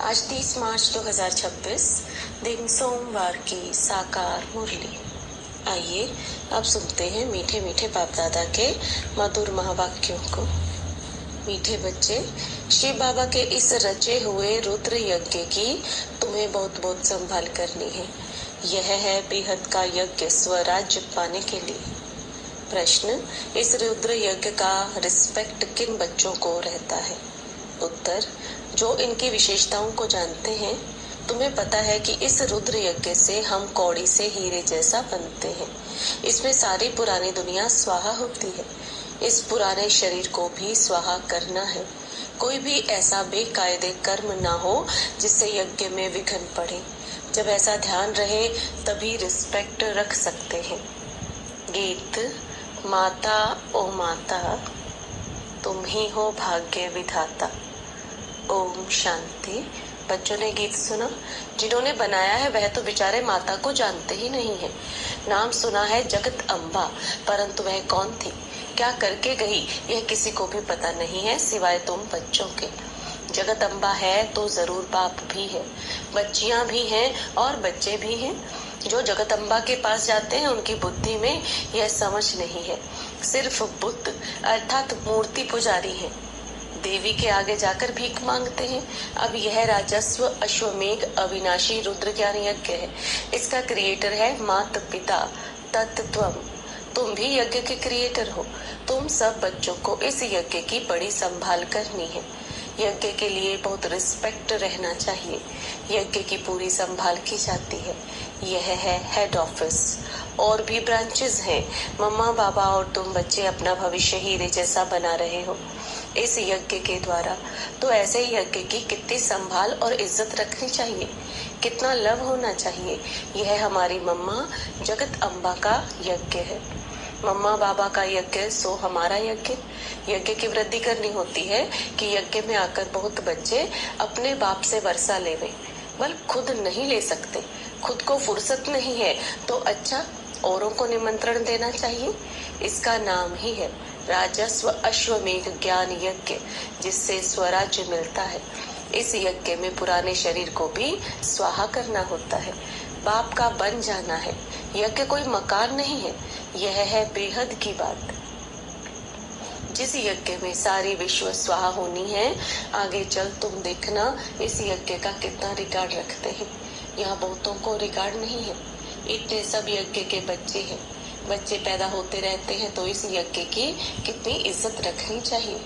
आज 30 मार्च 2026 दिन सोमवार की साकार मुरली। आइए अब सुनते हैं मीठे मीठे बाप दादा के मधुर महावाक्यों को। मीठे बच्चे, शिव बाबा के इस रचे हुए रुद्र यज्ञ की तुम्हें बहुत बहुत संभाल करनी है। यह है बेहद का यज्ञ स्वराज्य पाने के लिए। प्रश्न, इस रुद्र यज्ञ का रिस्पेक्ट किन बच्चों को रहता है? उत्तर, जो इनकी विशेषताओं को जानते हैं। तुम्हें पता है कि इस रुद्र यज्ञ से हम कौड़ी से हीरे जैसा बनते हैं। इसमें सारी पुरानी दुनिया स्वाहा होती है। इस पुराने शरीर को भी स्वाहा करना है। कोई भी ऐसा बेकायदे कर्म ना हो जिससे यज्ञ में विघ्न पड़े। जब ऐसा ध्यान रहे तभी रिस्पेक्ट रख सकते हैं। गीत। माता ओ माता, तुम ही हो भाग्य विधाता। ओम शांति। बच्चों ने गीत सुना। जिन्होंने बनाया है वह तो बेचारे माता को जानते ही नहीं है। नाम सुना है जगत अम्बा, परंतु वह कौन थी, क्या करके गई, यह किसी को भी पता नहीं है सिवाय तुम बच्चों के। जगत अम्बा है तो जरूर बाप भी है, बच्चियां भी हैं और बच्चे भी हैं। जो जगत अम्बा के पास जाते हैं उनकी बुद्धि में यह समझ नहीं है, सिर्फ बुद्ध अर्थात मूर्ति पुजारी है। देवी के आगे जाकर भीख मांगते हैं। अब यह राजस्व अश्वमेघ अविनाशी रुद्र ज्ञान यज्ञ है। इसका क्रिएटर है माता पिता तत्त्वम। तुम भी यज्ञ के क्रिएटर हो। तुम सब बच्चों को इस यज्ञ की बड़ी संभाल करनी है। यज्ञ के लिए बहुत रिस्पेक्ट रहना चाहिए। यज्ञ की पूरी संभाल की जाती है। यह है हेड ऑफिस। और भी ब्रांचेस हैं। मम्मा बाबा और तुम बच्चे अपना भविष्य हीरे जैसा बना रहे हो इस यज्ञ के द्वारा। तो ऐसे यज्ञ की कितनी संभाल और इज्जत रखनी चाहिए, कितना लव होना चाहिए। यह हमारी मम्मा जगत अम्बा का यज्ञ है। मम्मा बाबा का यज्ञ सो हमारा यज्ञ। यज्ञ की वृद्धि करनी होती है कि यज्ञ में आकर बहुत बच्चे अपने बाप से वर्षा लेवे, बल खुद नहीं ले सकते, खुद को फुर्सत नहीं है तो अच्छा औरों को निमंत्रण देना चाहिए। इसका नाम ही है राजस्व अश्वमेघ ज्ञान यज्ञ, जिससे स्वराज्य मिलता है। इस यज्ञ में पुराने शरीर को भी स्वाहा करना होता है, बाप का बन जाना है। यज्ञ कोई मकान नहीं है, यह है बेहद की बात। जिस यज्ञ में सारी विश्व स्वाहा होनी है, आगे चल तुम देखना इस यज्ञ का कितना रिकॉर्ड रखते हैं। यहाँ बहुतों को रिकॉर्ड नहीं है। इतने सब यज्ञ के बच्चे हैं, बच्चे पैदा होते रहते हैं, तो इस यज्ञ की कितनी इज्जत रखनी चाहिए।